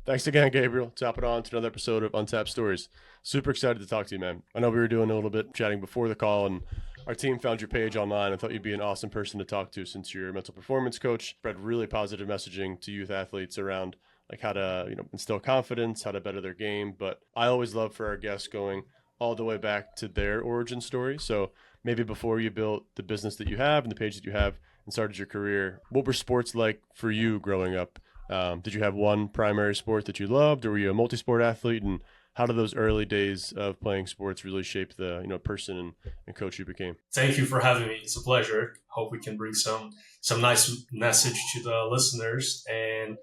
Thanks again, Gabriel. Top it on to another episode of Untapped Stories. Super excited to talk to you, man. I know we were doing a little bit chatting before the call, and our team found your page online. I thought you'd be an awesome person to talk to since you're a mental performance coach. Spread really positive messaging to youth athletes around like how to, instill confidence, how to better their game. But I always love for our guests going all the way back to their origin story. So maybe before you built the business that you have and the page that you have and started your career, what were sports like for you growing up? Did you have one primary sport that you loved, or were you a multi-sport athlete? And how did those early days of playing sports really shape the person and coach you became? Thank you for having me. It's a pleasure. Hope we can bring some nice message to the listeners. And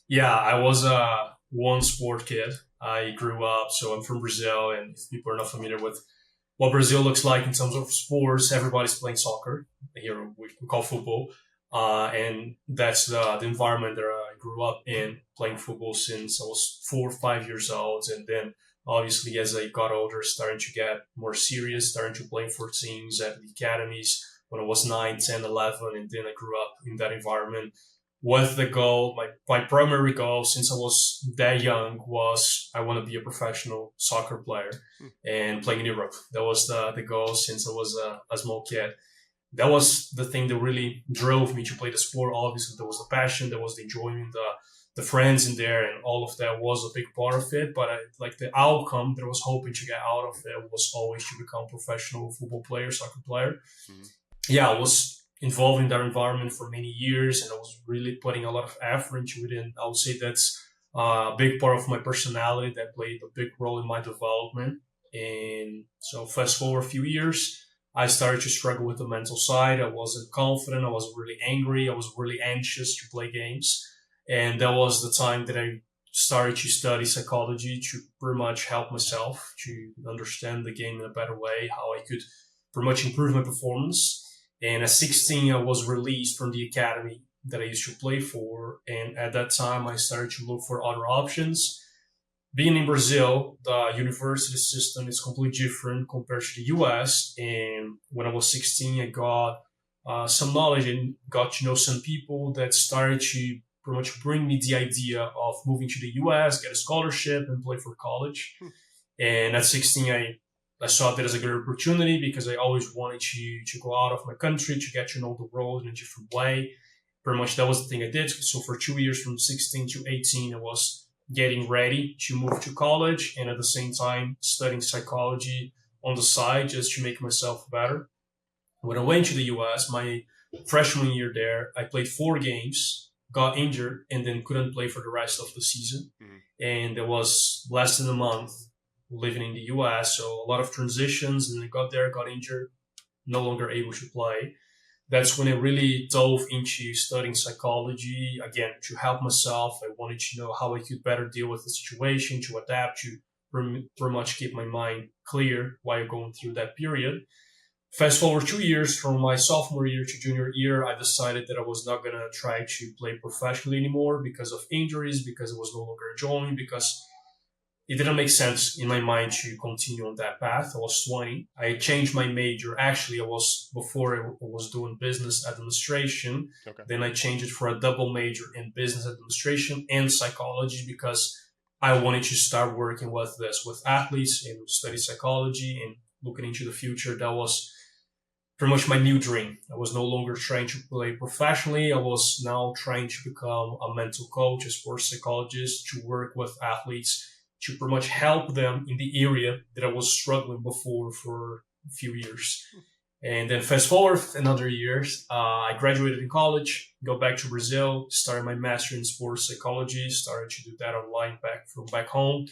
yeah, I was a one sport kid. I grew up, so I'm from Brazil, and if people are not familiar with what Brazil looks like in terms of sports, everybody's playing soccer. Here we call football. And that's the environment that I grew up in, playing football since I was 4 or 5 years old. And then obviously as I got older, starting to get more serious, starting to play for teams at the academies when I was 9, 10, 11. And then I grew up in that environment with the goal. My primary goal since I was that young was I want to be a professional soccer player and playing in Europe. That was the goal since I was a small kid. That was the thing that really drove me to play the sport. Obviously, there was the passion, there was the enjoyment, the friends in there, and all of that was a big part of it. But the outcome that I was hoping to get out of it was always to become a professional football player, soccer player. Mm-hmm. Yeah, I was involved in that environment for many years, and I was really putting a lot of effort into it. And I would say that's a big part of my personality that played a big role in my development. And so fast forward a few years, I started to struggle with the mental side. I wasn't confident. I was really angry. I was really anxious to play games. And that was the time that I started to study psychology to pretty much help myself to understand the game in a better way, how I could pretty much improve my performance. And at 16, I was released from the academy that I used to play for. And at that time, I started to look for other options. Being in Brazil, the university system is completely different compared to the US. And when I was 16, I got some knowledge and got to know some people that started to pretty much bring me the idea of moving to the US, get a scholarship, and play for college. And at 16, I saw that as a good opportunity because I always wanted to go out of my country, to get to know the world in a different way. Pretty much that was the thing I did. So for 2 years, from 16 to 18, I was getting ready to move to college and at the same time studying psychology on the side just to make myself better. When I went to the US, my freshman year there, I played 4 games, got injured, and then couldn't play for the rest of the season. Mm-hmm. And there was less than a month living in the US, so a lot of transitions, and I got there, got injured, no longer able to play. That's when I really dove into studying psychology, again, to help myself. I wanted to know how I could better deal with the situation, to adapt, to pretty much keep my mind clear while going through that period. Fast forward 2 years from my sophomore year to junior year, I decided that I was not going to try to play professionally anymore because of injuries, because I was no longer enjoying, because it didn't make sense in my mind to continue on that path. I was 20. I changed my major. Actually, before I was doing business administration. Okay. Then I changed it for a double major in business administration and psychology because I wanted to start working with athletes and study psychology and looking into the future. That was pretty much my new dream. I was no longer trying to play professionally. I was now trying to become a mental coach, a sports psychologist, to work with athletes, to pretty much help them in the area that I was struggling before for a few years. And then fast forward another years, I graduated in college, go back to Brazil, started my master in sports psychology, started to do that online from back home,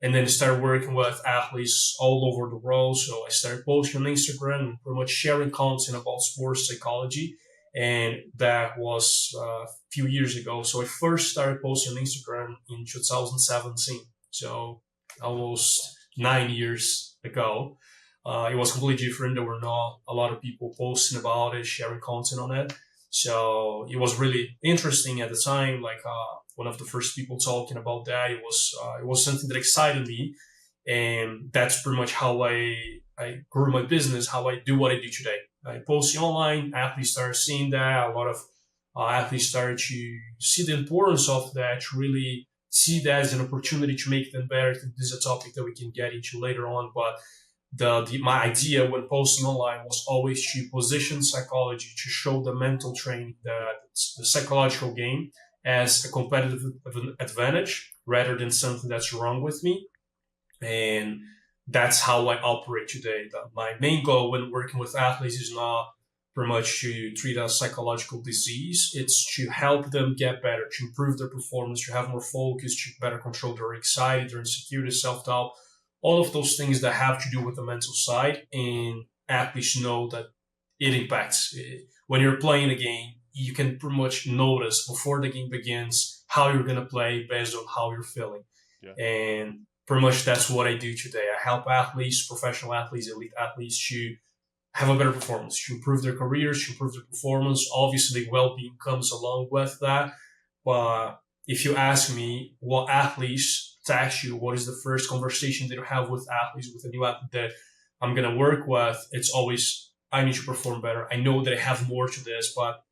and then started working with athletes all over the world. So I started posting on Instagram and pretty much sharing content about sports psychology. And that was a few years ago. So I first started posting on Instagram in 2017. So almost 9 years ago. It was completely different. There were not a lot of people posting about it, sharing content on it. So it was really interesting at the time. One of the first people talking about that, it was something that excited me. And that's pretty much how I grew my business, how I do what I do today. I posted online, athletes started seeing that. A lot of athletes started to see the importance of that, to really see that as an opportunity to make them better. I think this is a topic that we can get into later on, but my idea when posting online was always to position psychology, to show the mental training, the psychological game as a competitive advantage rather than something that's wrong with me. And that's how I operate today. My main goal when working with athletes is not pretty much to treat a psychological disease. It's to help them get better, to improve their performance, to have more focus, to better control their anxiety, their insecurity, self-doubt, all of those things that have to do with the mental side. And athletes know that it impacts. When you're playing a game, you can pretty much notice before the game begins how you're going to play based on how you're feeling. Yeah. And pretty much that's what I do today. I help athletes, professional athletes, elite athletes to have a better performance, to improve their careers, to improve their performance. Obviously, well-being comes along with that. But if you ask me what athletes text you, what is the first conversation that you have with athletes, with a new athlete that I'm going to work with, it's always, I need to perform better. I know that I have more to this, but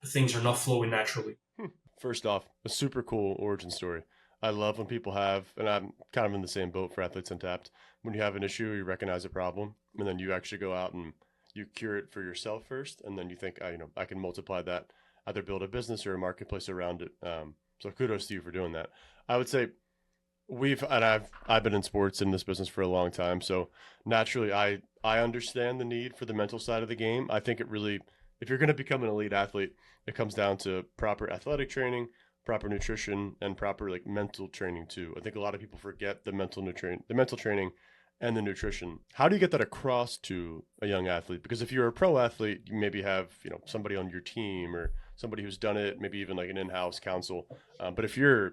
things are not flowing naturally. First off, a super cool origin story. I love when people have, and I'm kind of in the same boat for Athletes Untapped, when you have an issue, you recognize a problem, and then you actually go out and you cure it for yourself first, and then you think, I can multiply that, either build a business or a marketplace around it. So kudos to you for doing that. I would say I've been in sports in this business for a long time, so naturally I understand the need for the mental side of the game. I think it really, if you're going to become an elite athlete, it comes down to proper athletic training, proper nutrition, and proper mental training too. I think a lot of people forget the mental training and the nutrition. How do you get that across to a young athlete? Because if you're a pro athlete, you maybe have somebody on your team or somebody who's done it, maybe even like an in-house counsel. But if you're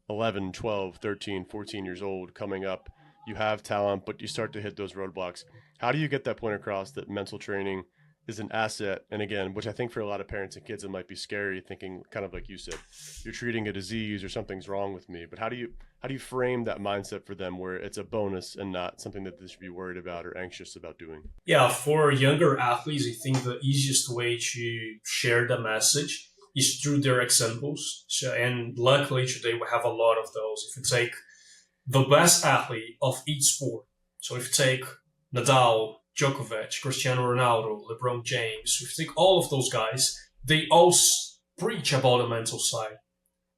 11, 12, 13, 14 years old coming up, you have talent, but you start to hit those roadblocks. How do you get that point across that mental training is an asset? And again, which I think for a lot of parents and kids, it might be scary thinking, kind of like you said, you're treating a disease or something's wrong with me. But how do you frame that mindset for them where it's a bonus and not something that they should be worried about or anxious about doing? Yeah, for younger athletes, I think the easiest way to share the message is through their examples. So, and luckily today we have a lot of those. If you take the best athlete of each sport, so if you take Nadal, Djokovic, Cristiano Ronaldo, LeBron James, if you take all of those guys, they all preach about the mental side.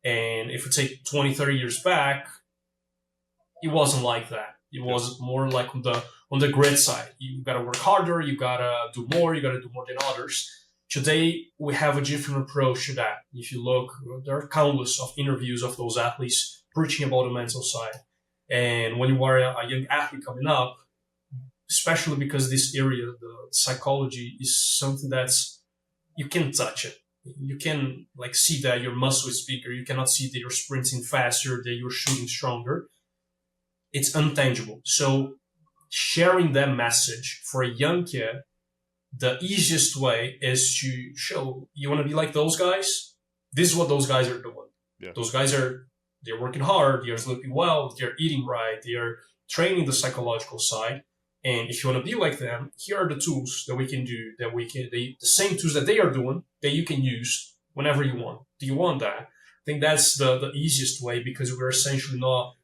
And if you take 20, 30 years back, it wasn't like that. It was more like on the grit side. You got to work harder, you got to do more, you got to do more than others. Today, we have a different approach to that. If you look, there are countless of interviews of those athletes preaching about the mental side. And when you are a young athlete coming up, especially because this area, the psychology is something that's, you can touch it. You can see that your muscle is bigger. You cannot see that you're sprinting faster, that you're shooting stronger. It's intangible. So sharing that message for a young kid, the easiest way is to show, you want to be like those guys? This is what those guys are doing. Yeah. Those guys they're working hard, they're sleeping well, they're eating right, they're training the psychological side. And if you want to be like them, here are the tools that we can do, the same tools that they are doing, that you can use whenever you want. Do you want that? I think that's the easiest way, because we're essentially not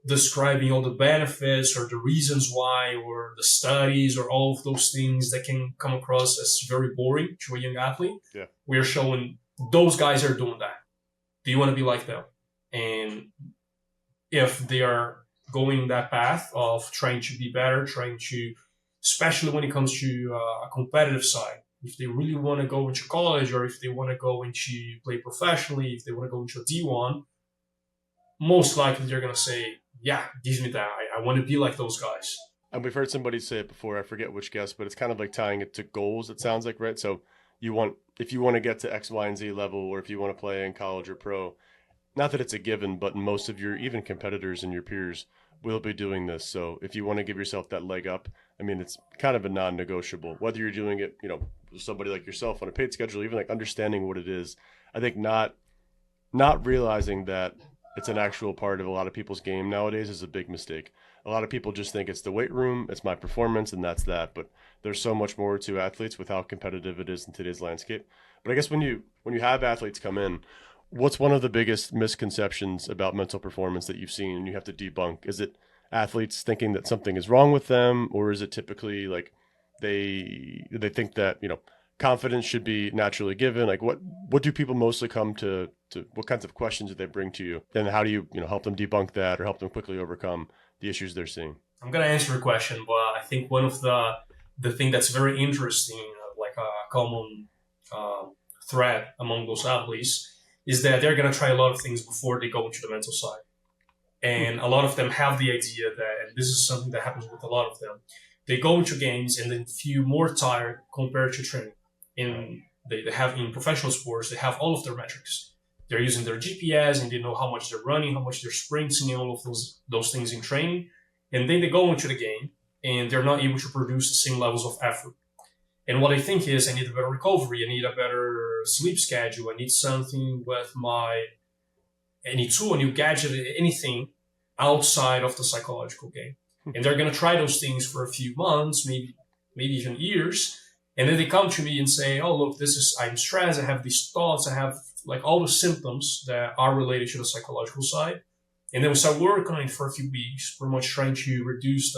describing all the benefits or the reasons why or the studies or all of those things that can come across as very boring to a young athlete. Yeah. We're showing those guys are doing that. Do you want to be like them? And if they are going that path of trying to be better, especially when it comes to a competitive side, if they really want to go into college or if they want to go into play professionally, if they want to go into a D1, most likely they're going to say, yeah, give me that. I want to be like those guys. And we've heard somebody say it before, I forget which guest, but it's kind of like tying it to goals, it sounds like, right? So if you want to get to X, Y, and Z level, or if you want to play in college or pro, not that it's a given, but most of your even competitors and your peers will be doing this. So if you want to give yourself that leg up, it's kind of a non-negotiable, whether you're doing it, with somebody like yourself on a paid schedule, even understanding what it is. I think not realizing that it's an actual part of a lot of people's game nowadays is a big mistake. A lot of people just think it's the weight room, it's my performance, and that's that. But there's so much more to athletes with how competitive it is in today's landscape. But I guess when you have athletes come in, What's one of the biggest misconceptions about mental performance that you've seen and you have to debunk? Is it athletes thinking that something is wrong with them, or is it typically like they think that, confidence should be naturally given? Like what do people mostly come to what kinds of questions do they bring to you? And how do you, help them debunk that or help them quickly overcome the issues they're seeing? I'm gonna answer your question, but I think one of the thing that's very interesting, like a common thread among those athletes, is that they're gonna try a lot of things before they go into the mental side, and a lot of them have the idea that, and this is something that happens with a lot of them, they go into games and then feel more tired compared to training. They have in professional sports, they have all of their metrics. They're using their GPS and they know how much they're running, how much they're sprinting, and all of those things in training. And then they go into the game and they're not able to produce the same levels of effort. And what I think is, I need a better recovery, I need a better sleep schedule, I need something with any tool, a new gadget, anything outside of the psychological game. And they're going to try those things for a few months, maybe even years. And then they come to me and say, oh, look, I'm stressed, I have these thoughts, I have like all the symptoms that are related to the psychological side. And then we start working on it for a few weeks, pretty much trying to reduce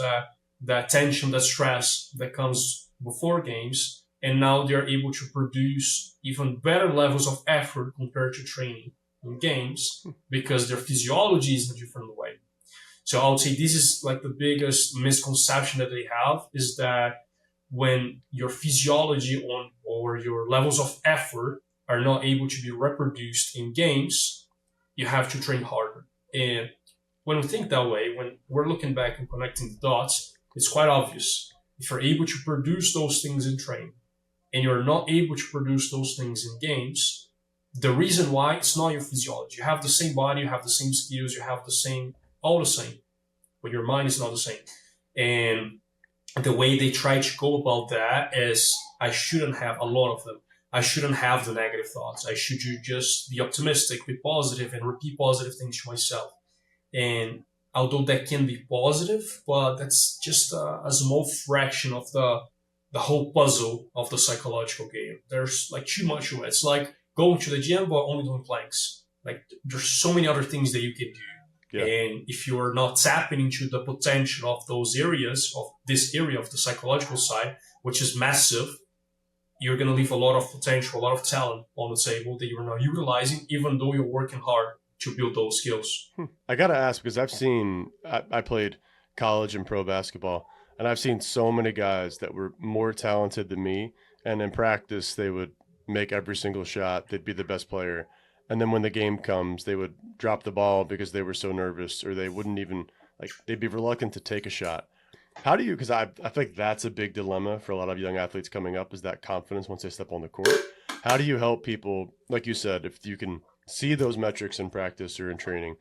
that tension, that stress that comes before games. And now they're able to produce even better levels of effort compared to training in games because their physiology is in a different way. So I would say this is like the biggest misconception that they have, is that when your physiology or your levels of effort are not able to be reproduced in games, you have to train harder. And when we think that way, when we're looking back and connecting the dots, it's quite obvious. If you're able to produce those things in training and you're not able to produce those things in games, the reason why, it's not your physiology. You have the same body, you have the same skills, you have all the same, but your mind is not the same. And the way they try to go about that is, I shouldn't have a lot of them. I shouldn't have the negative thoughts. I should just be optimistic, be positive, and repeat positive things to myself. And although that can be positive, but that's just a small fraction of the whole puzzle of the psychological game. There's like too much of it. It's like going to the gym, but only doing planks. Like there's so many other things that you can do. Yeah. And if you're not tapping into the potential of those areas, of this area of the psychological side, which is massive, you're going to leave a lot of potential, a lot of talent on the table that you're not utilizing, even though you're working hard to build those skills. I got to ask, because I played college and pro basketball, and I've seen so many guys that were more talented than me. And in practice, they would make every single shot. They'd be the best player. And then when the game comes, they would drop the ball because they were so nervous, or they wouldn't even, they'd be reluctant to take a shot. How do you, because I think that's a big dilemma for a lot of young athletes coming up, is that confidence once they step on the court. How do you help people, like you said, if you can see those metrics in practice or in training,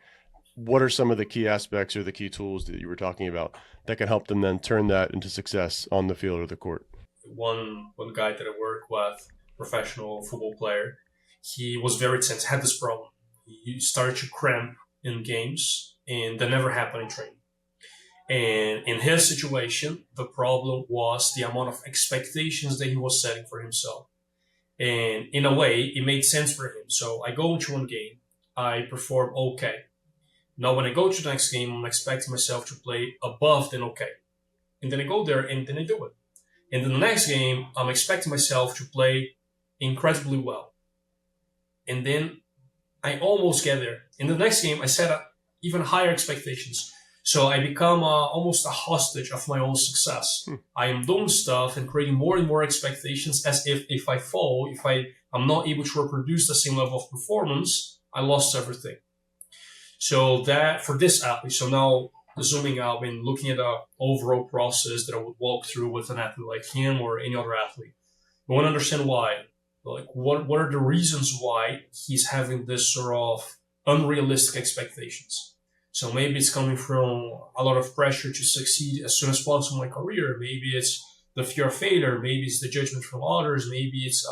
what are some of the key aspects or the key tools that you were talking about that can help them then turn that into success on the field or the court? One guy that I work with, professional football player, he was very tense, had this problem. He started to cramp in games, and that never happened in training. And in his situation, the problem was the amount of expectations that he was setting for himself. And in a way, it made sense for him. So I go into one game, I perform okay. Now, when I go to the next game, I'm expecting myself to play above than okay. And then I go there and then I do it. And then the next game, I'm expecting myself to play incredibly well. And then I almost get there. In the next game, I set up even higher expectations. So I become almost a hostage of my own success. I am doing stuff and creating more and more expectations, as if I fall, if I'm not able to reproduce the same level of performance, I lost everything. So that, for this athlete, so now zooming out and looking at the overall process that I would walk through with an athlete like him or any other athlete, we want to understand why. Like, what are the reasons why he's having this sort of unrealistic expectations? So maybe it's coming from a lot of pressure to succeed as soon as possible in my career. Maybe it's the fear of failure. Maybe it's the judgment from others. Maybe it's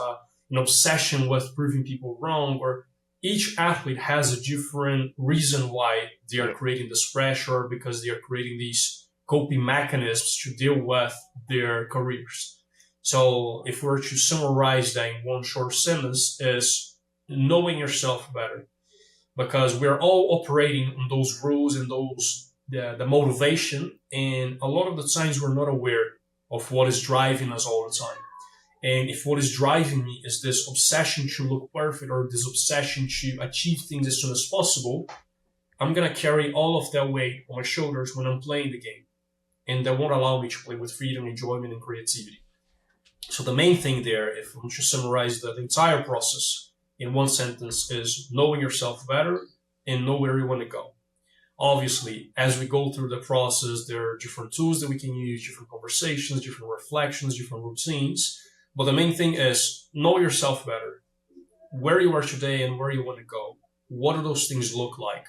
an obsession with proving people wrong. Or each athlete has a different reason why they are creating this pressure, because they are creating these coping mechanisms to deal with their careers. So if we were to summarize that in one short sentence, is knowing yourself better. because we're all operating on those rules and the motivation, and a lot of the times we're not aware of what is driving us all the time. And if what is driving me is this obsession to look perfect or this obsession to achieve things as soon as possible, I'm going to carry all of that weight on my shoulders when I'm playing the game. And that won't allow me to play with freedom, enjoyment, and creativity. So the main thing there, if I'm to summarize the entire process in one sentence, is knowing yourself better and know where you want to go. Obviously, as we go through the process, there are different tools that we can use, different conversations, different reflections, different routines. But the main thing is know yourself better, where you are today and where you want to go. What do those things look like?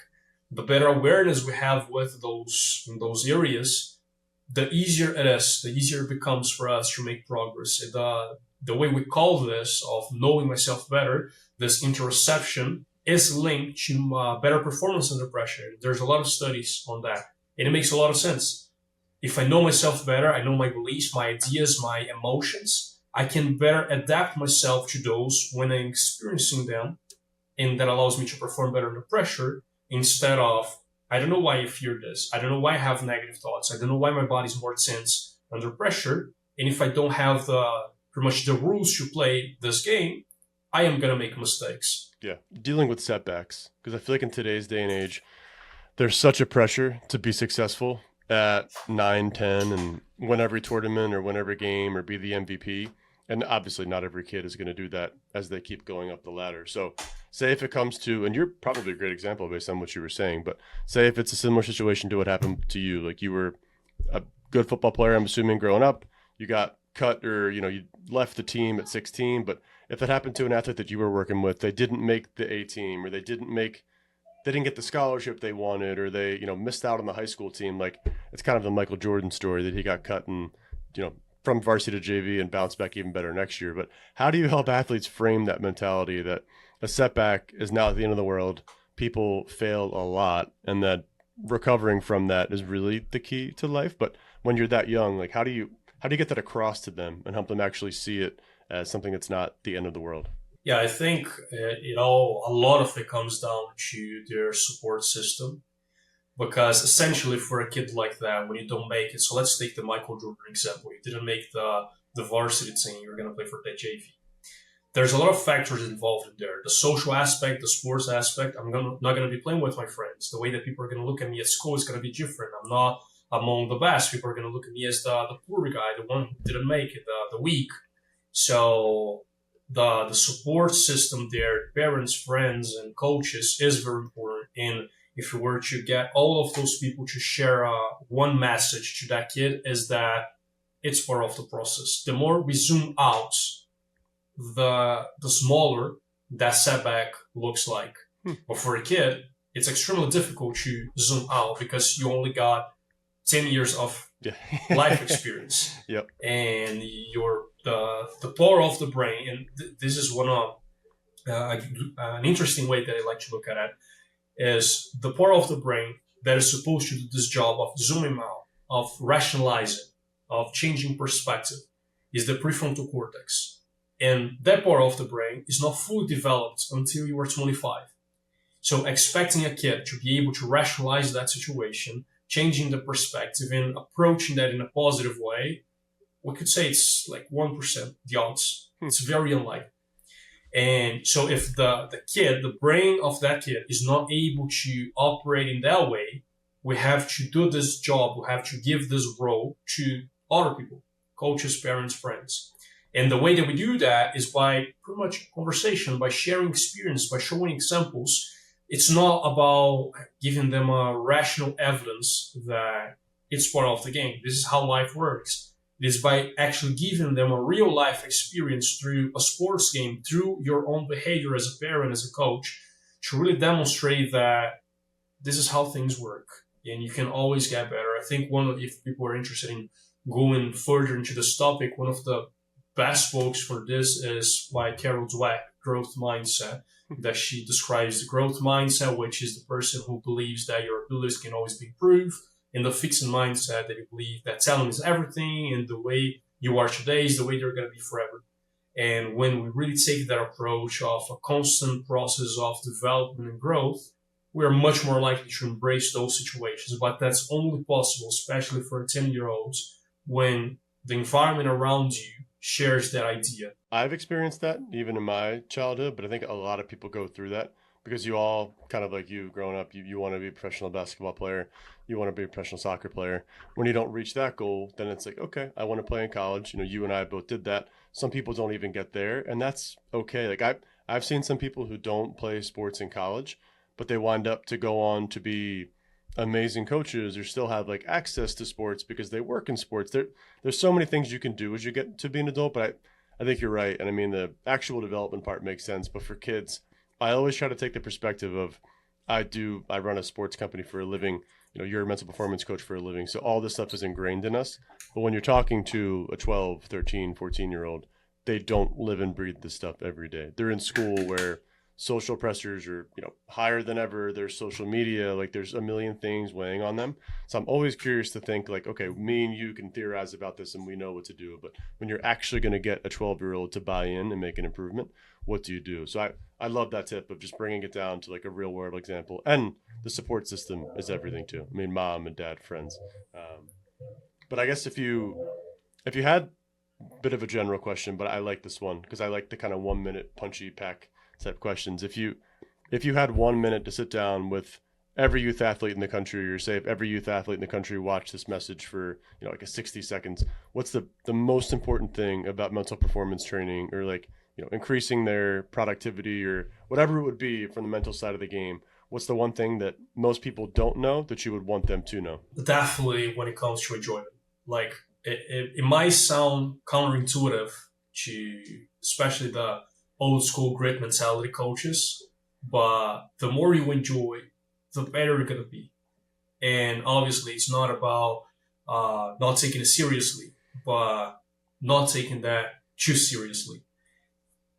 The better awareness we have with those areas, the easier it is, the easier it becomes for us to make progress. The way we call this of knowing myself better, this interoception, is linked to better performance under pressure. There's a lot of studies on that, and it makes a lot of sense. If I know myself better, I know my beliefs, my ideas, my emotions, I can better adapt myself to those when I'm experiencing them, and that allows me to perform better under pressure instead of, I don't know why I fear this. I don't know why I have negative thoughts. I don't know why my body's more tense under pressure. And if I don't have pretty much the rules to play this game, I am going to make mistakes. Yeah. Dealing with setbacks. Because I feel like in today's day and age, there's such a pressure to be successful at 9, 10, and win every tournament or win every game or be the MVP. And obviously not every kid is going to do that as they keep going up the ladder. So say if it comes to, and you're probably a great example based on what you were saying, but say if it's a similar situation to what happened to you, like you were a good football player, I'm assuming growing up, you got cut or, you left the team at 16, but if that happened to an athlete that you were working with, they didn't make the A team or they didn't get the scholarship they wanted, or they, missed out on the high school team. Like it's kind of the Michael Jordan story that he got cut and, from varsity to JV and bounce back even better next year. But how do you help athletes frame that mentality that a setback is not at the end of the world? People fail a lot, and that recovering from that is really the key to life. But when you're that young, like how do you get that across to them and help them actually see it as something that's not the end of the world? Yeah, I think a lot of it comes down to their support system. Because essentially for a kid like that, when you don't make it, so let's take the Michael Jordan example. You didn't make the varsity team, you're going to play for the JV. There's a lot of factors involved in there. The social aspect, the sports aspect. Not going to be playing with my friends. The way that people are going to look at me at school is going to be different. I'm not among the best. People are going to look at me as the poor guy, the one who didn't make it, the weak. So the support system there, parents, friends, and coaches is very important. And if you were to get all of those people to share one message to that kid, is that it's part of the process. The more we zoom out, the smaller that setback looks like. But for a kid, it's extremely difficult to zoom out because you only got 10 years of life experience. Yep. And the power of the brain, and this is one of an interesting way that I like to look at it, is the part of the brain that is supposed to do this job of zooming out, of rationalizing, of changing perspective, is the prefrontal cortex. And that part of the brain is not fully developed until you are 25. So expecting a kid to be able to rationalize that situation, changing the perspective and approaching that in a positive way, we could say it's like 1%, the odds. It's very unlikely. And so if the brain of that kid is not able to operate in that way, we have to do this job, we have to give this role to other people, coaches, parents, friends. And the way that we do that is by pretty much conversation, by sharing experience, by showing examples. It's not about giving them a rational evidence that it's part of the game. This is how life works. It is by actually giving them a real life experience through a sports game, through your own behavior as a parent, as a coach, to really demonstrate that this is how things work and you can always get better. I think if people are interested in going further into this topic, one of the best books for this is by Carol Dweck, Growth Mindset, that she describes the growth mindset, which is the person who believes that your abilities can always be improved, and the fixed mindset that you believe that talent is everything and the way you are today is the way you're going to be forever. And when we really take that approach of a constant process of development and growth, we are much more likely to embrace those situations. But that's only possible, especially for 10-year-olds, when the environment around you shares that idea. I've experienced that even in my childhood, but I think a lot of people go through that because you all kind of like you growing up, you want to be a professional basketball player, you want to be a professional soccer player. When you don't reach that goal, then it's like, okay, I want to play in college. You and I both did that. Some people don't even get there, and that's okay. Like I've seen some people who don't play sports in college, but they wind up to go on to be amazing coaches or still have like access to sports because they work in sports. There's so many things you can do as you get to be an adult, but I think you're right. And I mean, the actual development part makes sense. But for kids, I always try to take the perspective of I run a sports company for a living. You're a mental performance coach for a living. So all this stuff is ingrained in us. But when you're talking to a 12, 13, 14-year-old, they don't live and breathe this stuff every day. They're in school where social pressures are, higher than ever. There's social media, like there's a million things weighing on them. So I'm always curious to think like, okay, me and you can theorize about this and we know what to do. But when you're actually going to get a 12-year-old to buy in and make an improvement, what do you do? So I love that tip of just bringing it down to like a real world example. And the support system is everything too. I mean, mom and dad, friends. But I guess if you had a bit of a general question, but I like this one because I like the kind of 1 minute punchy pack type questions. If you had 1 minute to sit down with every youth athlete in the country, or say if every youth athlete in the country watched this message for like a 60 seconds, what's the most important thing about mental performance training, or like increasing their productivity or whatever it would be from the mental side of the game? What's the one thing that most people don't know that you would want them to know? Definitely when it comes to enjoyment. Like it might sound counterintuitive to especially the old school grit mentality coaches, but the more you enjoy, the better you're going to be. And obviously it's not about not taking it seriously, but not taking that too seriously.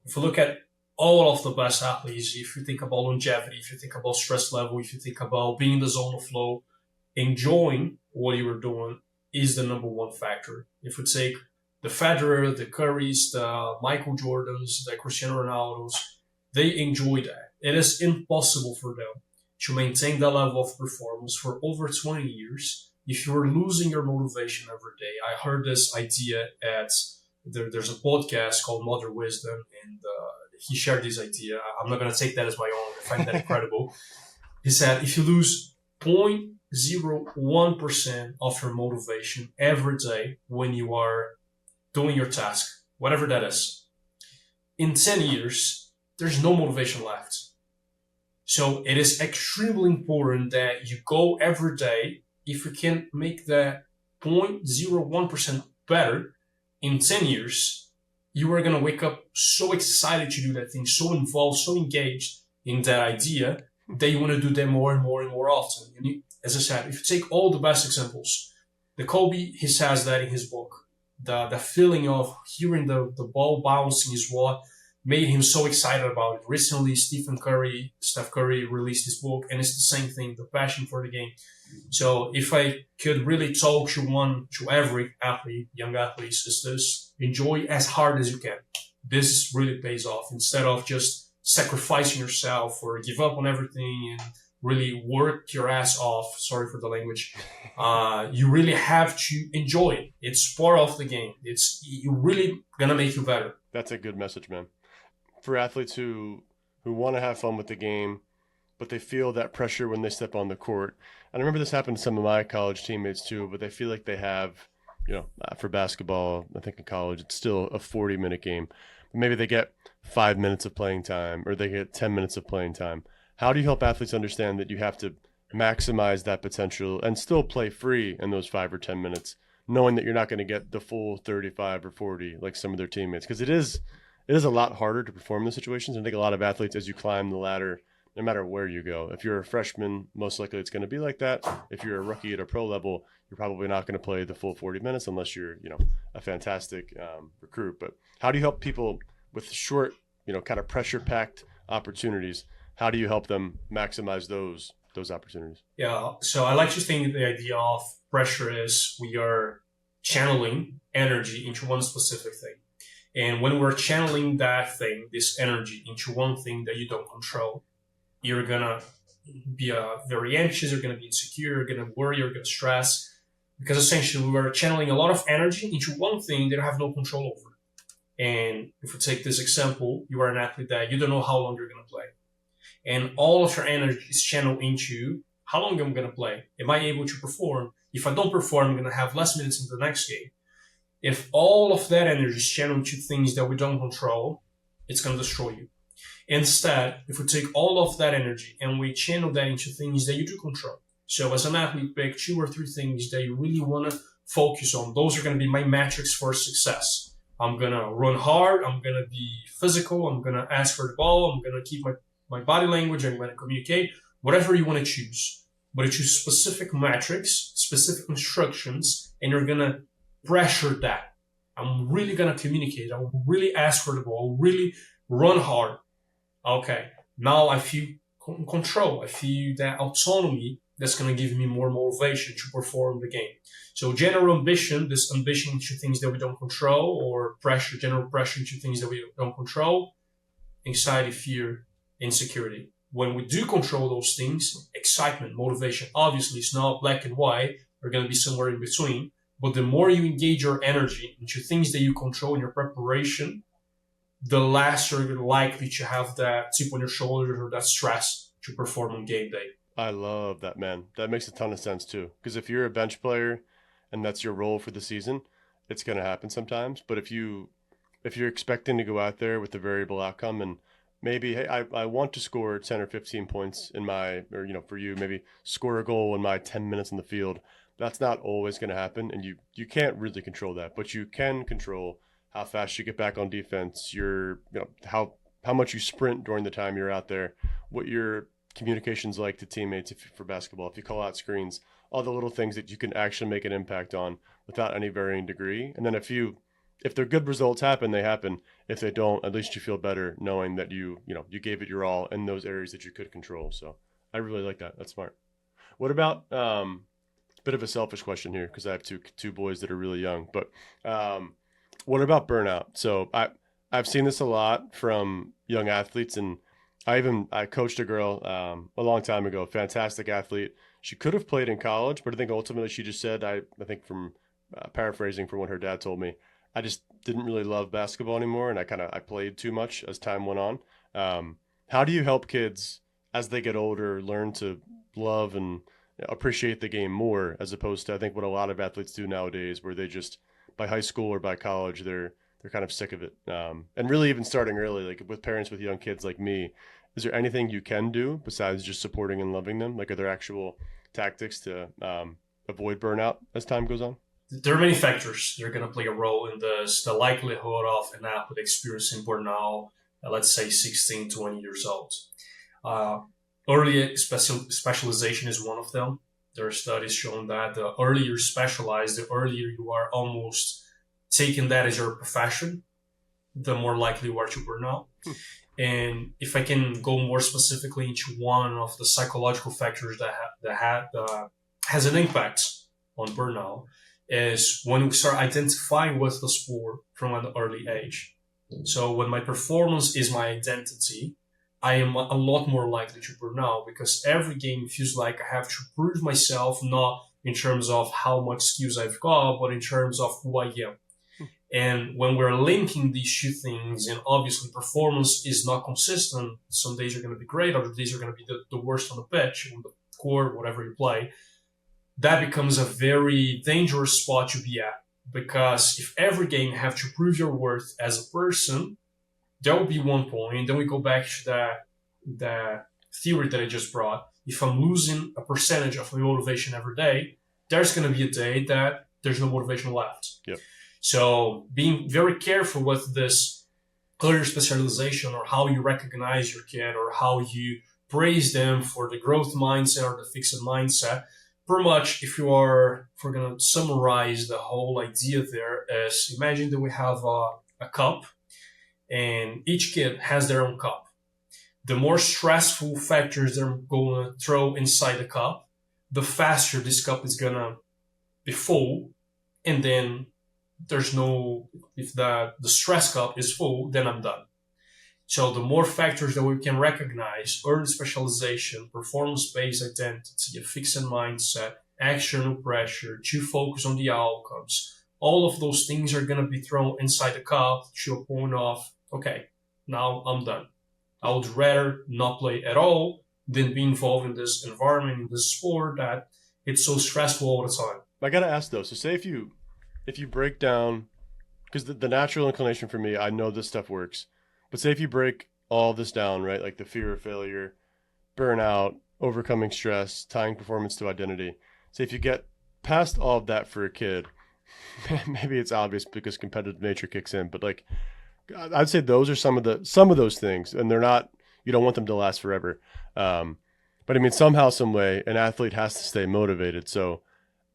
If you look at all of the best athletes, if you think about longevity, if you think about stress level, if you think about being in the zone of flow, enjoying what you were doing is the number one factor. If you take the Federer, the Currys, the Michael Jordans, the Cristiano Ronaldos, they enjoy that. It is impossible for them to maintain that level of performance for over 20 years if you're losing your motivation every day. I heard this idea there's a podcast called Mother Wisdom, and he shared this idea. I'm not going to take that as my own. I find that incredible. He said, if you lose 0.01% of your motivation every day when you are doing your task, whatever that is, in 10 years, there's no motivation left. So it is extremely important that you go every day. If you can make that 0.01% better in 10 years, you are going to wake up so excited to do that thing, so involved, so engaged in that idea that you want to do that more and more and more often. And as I said, if you take all the best examples, the Kobe, he says that in his book. The feeling of hearing the ball bouncing is what made him so excited about it. Recently, Steph Curry released his book, and it's the same thing, the passion for the game. So if I could really talk to every athlete, young athletes, is this: enjoy as hard as you can. This really pays off instead of just sacrificing yourself or give up on everything and really work your ass off. Sorry for the language. You really have to enjoy it. It's part of the game. It's really gonna make you better. That's a good message, man. For athletes who want to have fun with the game, but they feel that pressure when they step on the court. And I remember this happened to some of my college teammates too, but they feel like they have, for basketball, I think in college, it's still a 40-minute game. But maybe they get 5 minutes of playing time, or they get 10 minutes of playing time. How do you help athletes understand that you have to maximize that potential and still play free in those 5 or 10 minutes, knowing that you're not going to get the full 35 or 40 like some of their teammates? Because it is a lot harder to perform in those situations. I think a lot of athletes, as you climb the ladder, no matter where you go, if you're a freshman, most likely it's going to be like that. If you're a rookie at a pro level, you're probably not going to play the full 40 minutes unless you're, a fantastic recruit. But how do you help people with short, kind of pressure-packed opportunities? How do you help them maximize those opportunities? Yeah, so I like to think the idea of pressure is we are channeling energy into one specific thing. And when we're channeling that thing, this energy, into one thing that you don't control, you're going to be very anxious, you're going to be insecure, you're going to worry, you're going to stress. Because essentially we are channeling a lot of energy into one thing that you have no control over. And if we take this example, you are an athlete that you don't know how long you're going to play. And all of your energy is channeled into how long I'm going to play. Am I able to perform? If I don't perform, I'm going to have less minutes in the next game. If all of that energy is channeled into things that we don't control, it's going to destroy you. Instead, if we take all of that energy and we channel that into things that you do control. So as an athlete, pick 2 or 3 things that you really want to focus on. Those are going to be my metrics for success. I'm going to run hard. I'm going to be physical. I'm going to ask for the ball. I'm going to keep my body language. I'm going to communicate. Whatever you want to choose. But you choose specific metrics, specific instructions, and you're going to pressure that. I'm really going to communicate. I will really ask for the ball. I will really run hard. Okay, now I feel control. I feel that autonomy that's going to give me more motivation to perform the game. So general ambition, this ambition to things that we don't control, or pressure, general pressure to things that we don't control, anxiety, fear, insecurity. When we do control those things, excitement, motivation, obviously it's not black and white. They're going to be somewhere in between. But the more you engage your energy into things that you control in your preparation, the less you're likely to have that chip on your shoulder or that stress to perform on game day. I love that, man. That makes a ton of sense too. Because if you're a bench player and that's your role for the season, it's going to happen sometimes. But if you're expecting to go out there with a variable outcome and maybe, hey, I want to score 10 or 15 points for you, maybe score a goal in my 10 minutes in the field. That's not always going to happen. And you can't really control that, but you can control how fast you get back on defense, how much you sprint during the time you're out there, what your communication's like to teammates for basketball, if you call out screens, all the little things that you can actually make an impact on without any varying degree. And then if they're good results happen, they happen. If they don't, at least you feel better knowing that you gave it your all in those areas that you could control. So I really like that. That's smart. What about bit of a selfish question here because I have two boys that are really young, but what about burnout? So I've seen this a lot from young athletes, and I coached a girl a long time ago, fantastic athlete. She could have played in college, but I think ultimately she just said, I think from paraphrasing from what her dad told me, I just didn't really love basketball anymore, and I played too much as time went on. How do you help kids as they get older learn to love and appreciate the game more, as opposed to I think what a lot of athletes do nowadays, where they just by high school or by college they're kind of sick of it. And really even starting early, like with parents with young kids like me, is there anything you can do besides just supporting and loving them? Like, are there actual tactics to avoid burnout as time goes on? There are many factors that are going to play a role in this. The likelihood of an athlete experiencing burnout, let's say 16, 20 years old. Early specialization is one of them. There are studies showing that the earlier you specialize, the earlier you are almost taking that as your profession, the more likely you are to burn out. And if I can go more specifically into one of the psychological factors that has an impact on burnout, is when we start identifying with the sport from an early age. So when my performance is my identity, I am a lot more likely to burn out, because every game feels like I have to prove myself, not in terms of how much skills I've got, but in terms of who I am. And when we're linking these two things, and obviously performance is not consistent, some days are going to be great, other days are going to be the worst on the pitch, on the court, whatever you play, that becomes a very dangerous spot to be at. Because if every game you have to prove your worth as a person, there will be one point. Then we go back to that theory that I just brought. If I'm losing a percentage of my motivation every day, there's going to be a day that there's no motivation left. Yep. So being very careful with this earlier specialization, or how you recognize your kid, or how you praise them for the growth mindset or the fixed mindset. Pretty much, if we're going to summarize the whole idea there, is imagine that we have a cup, and each kid has their own cup. The more stressful factors they're going to throw inside the cup, the faster this cup is going to be full, and then there's no, if the stress cup is full, then I'm done. So the more factors that we can recognize: early specialization, performance-based identity, a fixed mindset, external pressure, to focus on the outcomes, all of those things are going to be thrown inside the cup to a point of, okay, now I'm done. I would rather not play at all than be involved in this environment, in this sport that it's so stressful all the time. I gotta ask though. So say if you break down, because the natural inclination for me, I know this stuff works, but say if you break all this down, right? Like the fear of failure, burnout, overcoming stress, tying performance to identity. Say if you get past all of that for a kid, maybe it's obvious because competitive nature kicks in, but like I'd say those are some of those things, and they're not. You don't want them to last forever. Um, but I mean, somehow, some way, an athlete has to stay motivated. So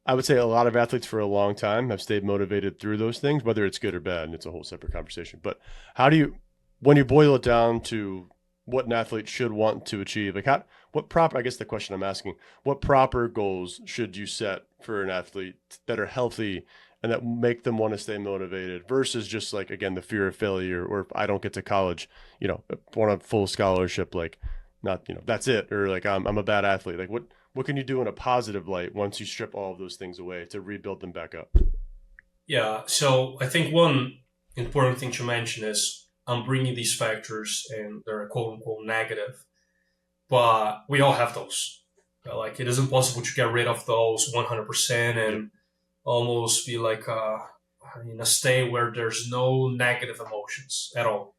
I would say a lot of athletes for a long time have stayed motivated through those things, whether it's good or bad, and it's a whole separate conversation. But how do you, when you boil it down to what an athlete should want to achieve, like what proper, I guess the question I'm asking, what proper goals should you set for an athlete that are healthy and that make them want to stay motivated versus just like, again, the fear of failure, or if I don't get to college, want a full scholarship, like not, that's it. Or like, I'm a bad athlete. Like what can you do in a positive light once you strip all of those things away to rebuild them back up? Yeah, so I think one important thing to mention is I'm bringing these factors and they're quote unquote negative, but we all have those. Like it is impossible to get rid of those 100% Yep. and almost be like in a state where there's no negative emotions at all.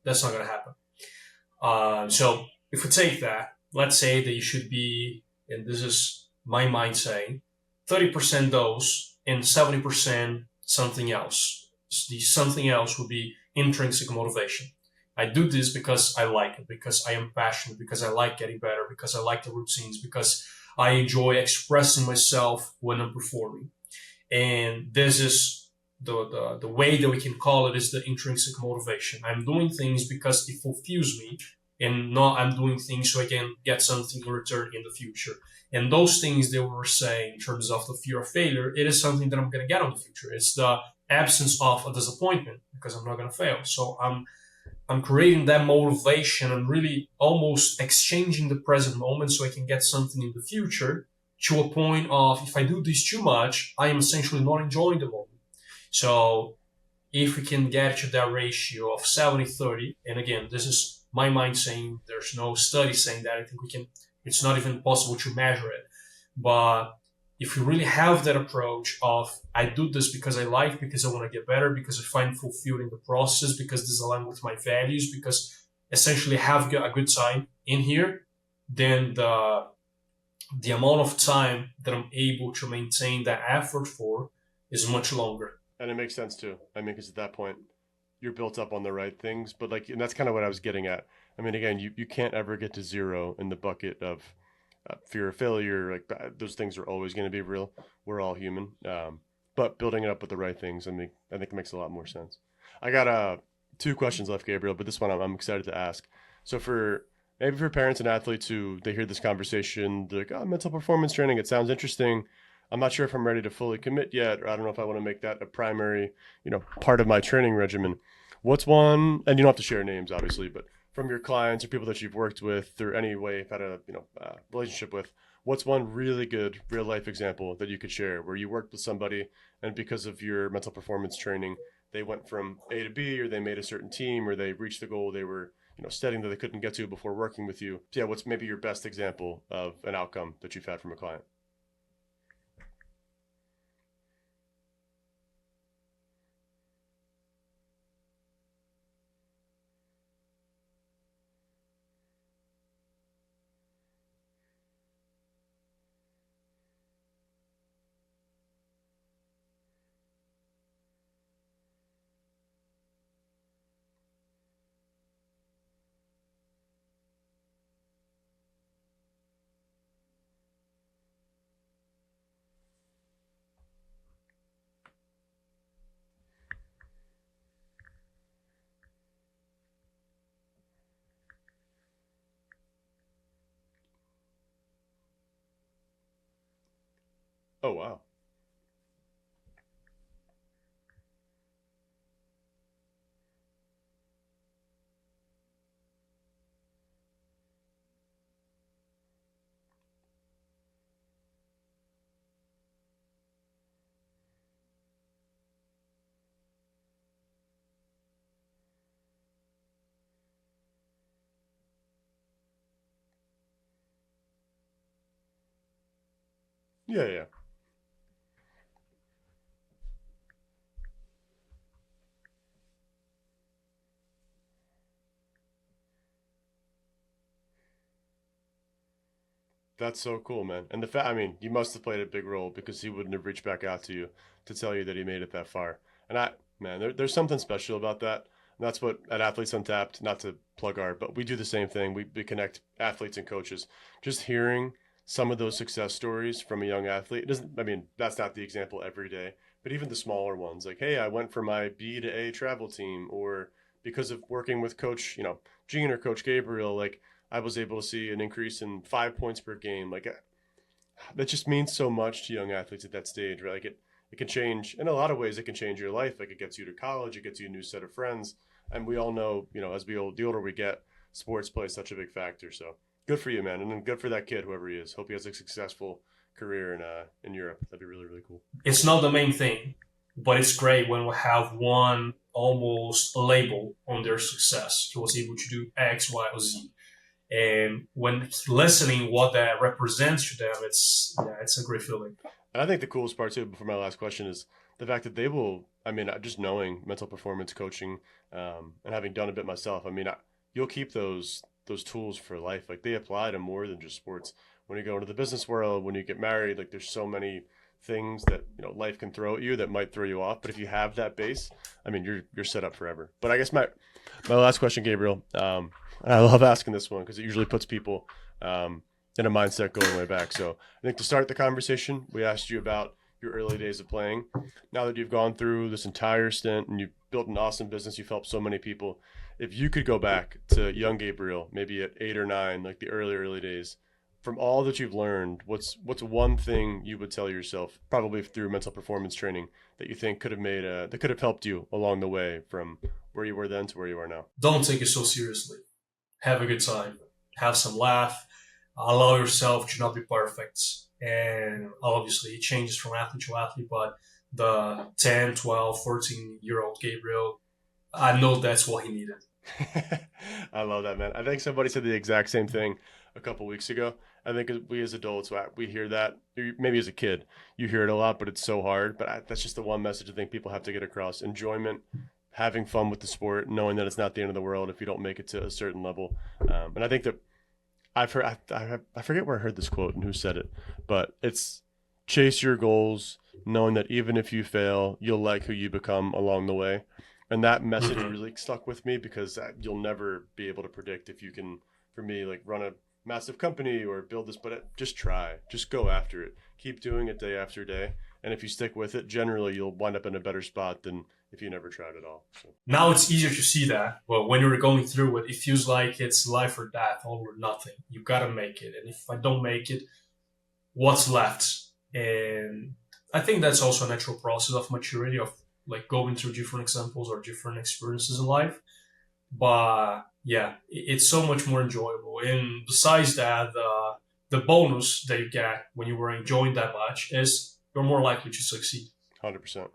That's not going to happen. So if we take that, let's say that you should be, and this is my mind saying, 30% those and 70% something else. The something else would be intrinsic motivation. I do this because I like it, because I am passionate, because I like getting better, because I like the routines, because I enjoy expressing myself when I'm performing. And this is the way that we can call it is the intrinsic motivation. I'm doing things because it fulfills me, and not I'm doing things so I can get something in return in the future. And those things that we were saying in terms of the fear of failure, it is something that I'm going to get in the future. It's the absence of a disappointment because I'm not going to fail. So I'm creating that motivation and really almost exchanging the present moment so I can get something in the future, to a point of, if I do this too much, I am essentially not enjoying the moment. So if we can get to that ratio of 70-30, and again, this is my mind saying, there's no study saying that. I think we can, it's not even possible to measure it. But if you really have that approach of, I do this because I like, because I want to get better, because I find fulfilled in the process, because this aligns with my values, because essentially have a good time in here, then the amount of time that I'm able to maintain that effort for is much longer. And it makes sense too. I mean, because at that point, you're built up on the right things. But like, and that's kind of what I was getting at. I mean, again, you can't ever get to zero in the bucket of fear of failure. Like those things are always going to be real. We're all human. But building it up with the right things, I think it makes a lot more sense. I got two questions left, Gabriel, but this one I'm excited to ask. So for maybe for parents and athletes who they hear this conversation, they're like, oh, mental performance training, it sounds interesting. I'm not sure if I'm ready to fully commit yet, or I don't know if I want to make that a primary, part of my training regimen. What's one, and you don't have to share names, obviously, but from your clients or people that you've worked with or any way you've had a relationship with, what's one really good real life example that you could share where you worked with somebody and because of your mental performance training, they went from A to B, or they made a certain team, or they reached the goal they were studying that they couldn't get to before working with you. So yeah, what's maybe your best example of an outcome that you've had from a client? Oh wow. Yeah, yeah. That's so cool, man. And the fact, I mean, you must have played a big role because he wouldn't have reached back out to you to tell you that he made it that far. And man, there's something special about that. And that's what at Athletes Untapped, not to plug our, but we do the same thing. We connect athletes and coaches. Just hearing some of those success stories from a young athlete, it doesn't, I mean, that's not the example every day, but even the smaller ones, like, hey, I went for my B to A travel team, or because of working with Coach, Gene or Coach Gabriel, like, I was able to see an increase in 5 points per game. Like that just means so much to young athletes at that stage, right? Like it can change in a lot of ways. It can change your life. Like it gets you to college, it gets you a new set of friends, and we all know, as the older we get, sports plays such a big factor. So good for you, man, and then good for that kid, whoever he is. Hope he has a successful career in Europe. That'd be really really cool. It's not the main thing, but it's great when we have one almost label on their success. He was able to do X, Y, or Z. And when listening what that represents to them, it's a great feeling. And I think the coolest part too, before my last question, is the fact that they will. I mean, just knowing mental performance coaching, and having done a bit myself. I mean, you'll keep those tools for life. Like they apply to more than just sports. When you go into the business world, when you get married, like there's so many things that life can throw at you that might throw you off. But if you have that base, I mean, you're set up forever. But I guess my last question, Gabriel. I love asking this one because it usually puts people in a mindset going way back. So I think to start the conversation, we asked you about your early days of playing. Now that you've gone through this entire stint and you've built an awesome business, you've helped so many people. If you could go back to young Gabriel, maybe at 8 or 9, like the early days, from all that you've learned, what's one thing you would tell yourself, probably through mental performance training, that you think that could have helped you along the way from where you were then to where you are now? Don't take it so seriously. Have a good time. Have some laugh. Allow yourself to not be perfect. And obviously it changes from athlete to athlete, but the 10, 12, 14-year-old Gabriel, I know that's what he needed. I love that, man. I think somebody said the exact same thing a couple weeks ago. I think we as adults, we hear that. Maybe as a kid, you hear it a lot, but it's so hard. But that's just the one message I think people have to get across. Enjoyment, having fun with the sport, knowing that it's not the end of the world if you don't make it to a certain level. And I think that I've heard, I forget where I heard this quote and who said it, but it's chase your goals, knowing that even if you fail, you'll like who you become along the way. And that message really stuck with me because you'll never be able to predict if you can, for me, like run a massive company or build this, but just try, just go after it. Keep doing it day after day. And if you stick with it, generally you'll wind up in a better spot than if you never tried at all. So. Now it's easier to see that. Well, when you're going through it, it feels like it's life or death, all or nothing. You gotta make it. And if I don't make it, what's left? And I think that's also a natural process of maturity, of like going through different examples or different experiences in life. But yeah, it's so much more enjoyable. And besides that, the bonus that you get when you were enjoying that much is you're more likely to succeed. 100%.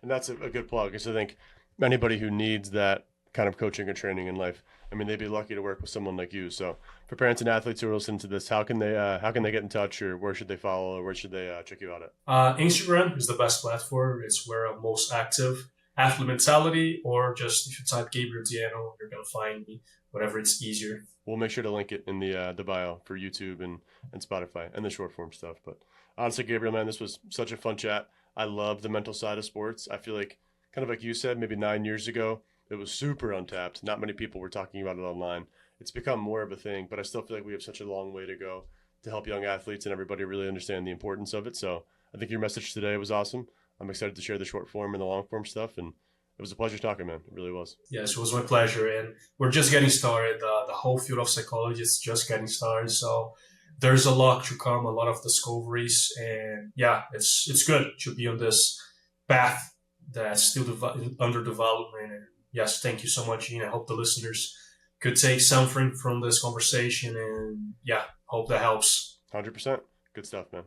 And that's a good plug, because I think anybody who needs that kind of coaching and training in life, I mean, they'd be lucky to work with someone like you. So for parents and athletes who are listening to this, how can they get in touch, or where should they follow, or where should they check you out at? Instagram is the best platform. It's where I'm most active. Athlete Mentality, or just if you type Gabriel Deieno, you're going to find me, whatever it's easier. We'll make sure to link it in the bio for YouTube and Spotify and the short form stuff. But honestly, Gabriel, man, this was such a fun chat. I love the mental side of sports. I feel like, kind of like you said, maybe 9 years ago, it was super untapped. Not many people were talking about it online. It's become more of a thing, but I still feel like we have such a long way to go to help young athletes and everybody really understand the importance of it. So I think your message today was awesome. I'm excited to share the short form and the long form stuff, and it was a pleasure talking, man. It really was. Yes, it was my pleasure, and we're just getting started. The whole field of psychology is just getting started, so there's a lot to come, a lot of discoveries, and yeah, it's good to be on this path that's still under development. And yes, thank you so much, Gene. I hope the listeners could take something from this conversation, and yeah, hope that helps. 100%. Good stuff, man.